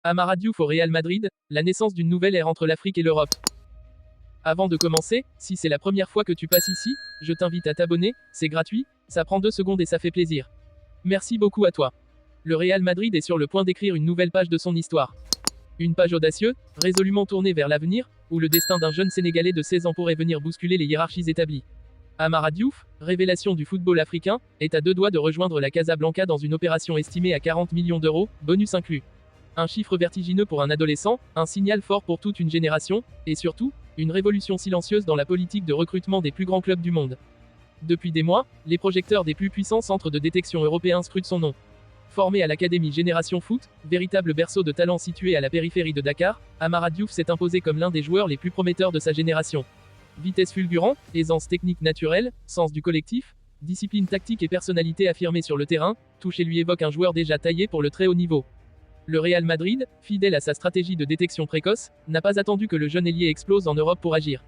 Amara Diouf au Real Madrid, la naissance d'une nouvelle ère entre l'Afrique et l'Europe. Avant de commencer, si c'est la première fois que tu passes ici, je t'invite à t'abonner, c'est gratuit, ça prend 2 secondes et ça fait plaisir. Merci beaucoup à toi. Le Real Madrid est sur le point d'écrire une nouvelle page de son histoire. Une page audacieuse, résolument tournée vers l'avenir, où le destin d'un jeune Sénégalais de 16 ans pourrait venir bousculer les hiérarchies établies. Amara Diouf, révélation du football africain, est à 2 doigts de rejoindre la Casablanca dans une opération estimée à 40 millions d'euros, bonus inclus. Un chiffre vertigineux pour un adolescent, un signal fort pour toute une génération, et surtout, une révolution silencieuse dans la politique de recrutement des plus grands clubs du monde. Depuis des mois, les projecteurs des plus puissants centres de détection européens scrutent son nom. Formé à l'Académie Génération Foot, véritable berceau de talent situé à la périphérie de Dakar, Amara Diouf s'est imposé comme l'un des joueurs les plus prometteurs de sa génération. Vitesse fulgurante, aisance technique naturelle, sens du collectif, discipline tactique et personnalité affirmée sur le terrain, tout chez lui évoque un joueur déjà taillé pour le très haut niveau. Le Real Madrid, fidèle à sa stratégie de détection précoce, n'a pas attendu que le jeune ailier explose en Europe pour agir.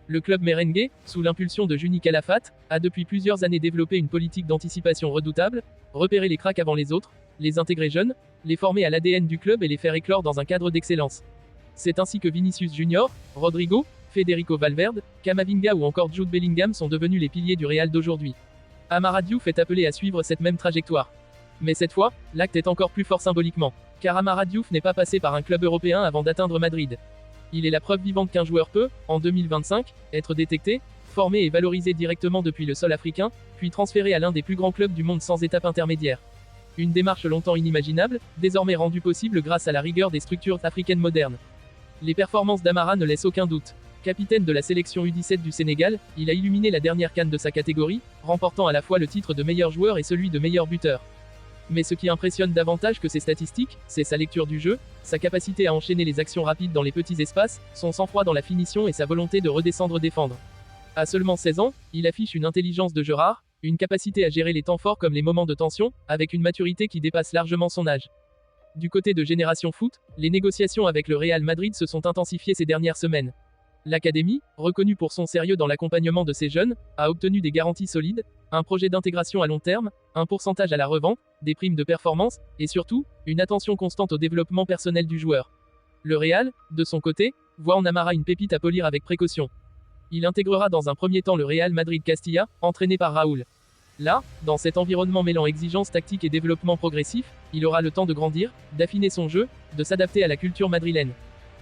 Le club merengue, sous l'impulsion de Juni Calafat, a depuis plusieurs années développé une politique d'anticipation redoutable, repérer les cracks avant les autres, les intégrer jeunes, les former à l'ADN du club et les faire éclore dans un cadre d'excellence. C'est ainsi que Vinicius Junior, Rodrigo, Federico Valverde, Camavinga ou encore Jude Bellingham sont devenus les piliers du Real d'aujourd'hui. Amara Diouf est appelé à suivre cette même trajectoire. Mais cette fois, l'acte est encore plus fort symboliquement. Car Amara Diouf n'est pas passé par un club européen avant d'atteindre Madrid. Il est la preuve vivante qu'un joueur peut, en 2025, être détecté, formé et valorisé directement depuis le sol africain, puis transféré à l'un des plus grands clubs du monde sans étape intermédiaire. Une démarche longtemps inimaginable, désormais rendue possible grâce à la rigueur des structures africaines modernes. Les performances d'Amara ne laissent aucun doute. Capitaine de la sélection U17 du Sénégal, il a illuminé la dernière CAN de sa catégorie, remportant à la fois le titre de meilleur joueur et celui de meilleur buteur. Mais ce qui impressionne davantage que ses statistiques, c'est sa lecture du jeu, sa capacité à enchaîner les actions rapides dans les petits espaces, son sang-froid dans la finition et sa volonté de redescendre défendre. À seulement 16 ans, il affiche une intelligence de jeu rare, une capacité à gérer les temps forts comme les moments de tension, avec une maturité qui dépasse largement son âge. Du côté de Génération Foot, les négociations avec le Real Madrid se sont intensifiées ces dernières semaines. L'Académie, reconnue pour son sérieux dans l'accompagnement de ces jeunes, a obtenu des garanties solides, un projet d'intégration à long terme, un pourcentage à la revente, des primes de performance, et surtout, une attention constante au développement personnel du joueur. Le Real, de son côté, voit en Amara une pépite à polir avec précaution. Il intégrera dans un premier temps le Real Madrid Castilla, entraîné par Raúl. Là, dans cet environnement mêlant exigence tactique et développement progressif, il aura le temps de grandir, d'affiner son jeu, de s'adapter à la culture madrilène.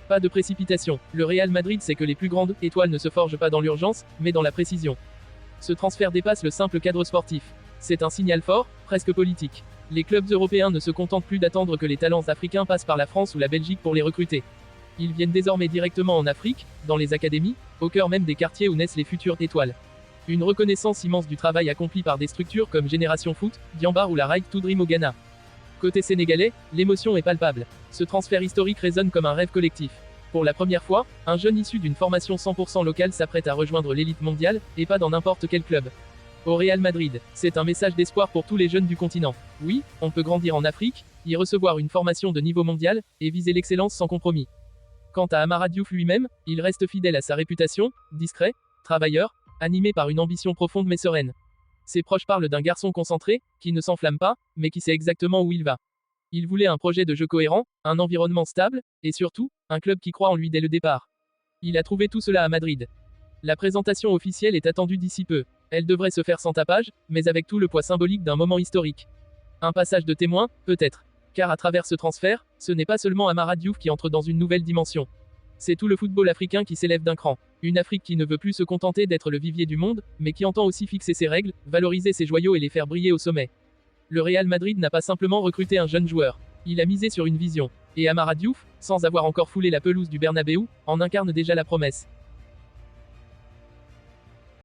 Pas de précipitation, le Real Madrid sait que les plus grandes étoiles ne se forgent pas dans l'urgence, mais dans la précision. Ce transfert dépasse le simple cadre sportif. C'est un signal fort, presque politique. Les clubs européens ne se contentent plus d'attendre que les talents africains passent par la France ou la Belgique pour les recruter. Ils viennent désormais directement en Afrique, dans les académies, au cœur même des quartiers où naissent les futures étoiles. Une reconnaissance immense du travail accompli par des structures comme Génération Foot, Diambar ou la Right to Dream au Ghana. Côté sénégalais, l'émotion est palpable. Ce transfert historique résonne comme un rêve collectif. Pour la première fois, un jeune issu d'une formation 100% locale s'apprête à rejoindre l'élite mondiale, et pas dans n'importe quel club. Au Real Madrid, c'est un message d'espoir pour tous les jeunes du continent. Oui, on peut grandir en Afrique, y recevoir une formation de niveau mondial, et viser l'excellence sans compromis. Quant à Amara Diouf lui-même, il reste fidèle à sa réputation, discret, travailleur, animé par une ambition profonde mais sereine. Ses proches parlent d'un garçon concentré, qui ne s'enflamme pas, mais qui sait exactement où il va. Il voulait un projet de jeu cohérent, un environnement stable, et surtout, un club qui croit en lui dès le départ. Il a trouvé tout cela à Madrid. La présentation officielle est attendue d'ici peu. Elle devrait se faire sans tapage, mais avec tout le poids symbolique d'un moment historique. Un passage de témoin, peut-être. Car à travers ce transfert, ce n'est pas seulement Amara Diouf qui entre dans une nouvelle dimension. C'est tout le football africain qui s'élève d'un cran. Une Afrique qui ne veut plus se contenter d'être le vivier du monde, mais qui entend aussi fixer ses règles, valoriser ses joyaux et les faire briller au sommet. Le Real Madrid n'a pas simplement recruté un jeune joueur. Il a misé sur une vision. Et Amara Diouf, sans avoir encore foulé la pelouse du Bernabéu, en incarne déjà la promesse.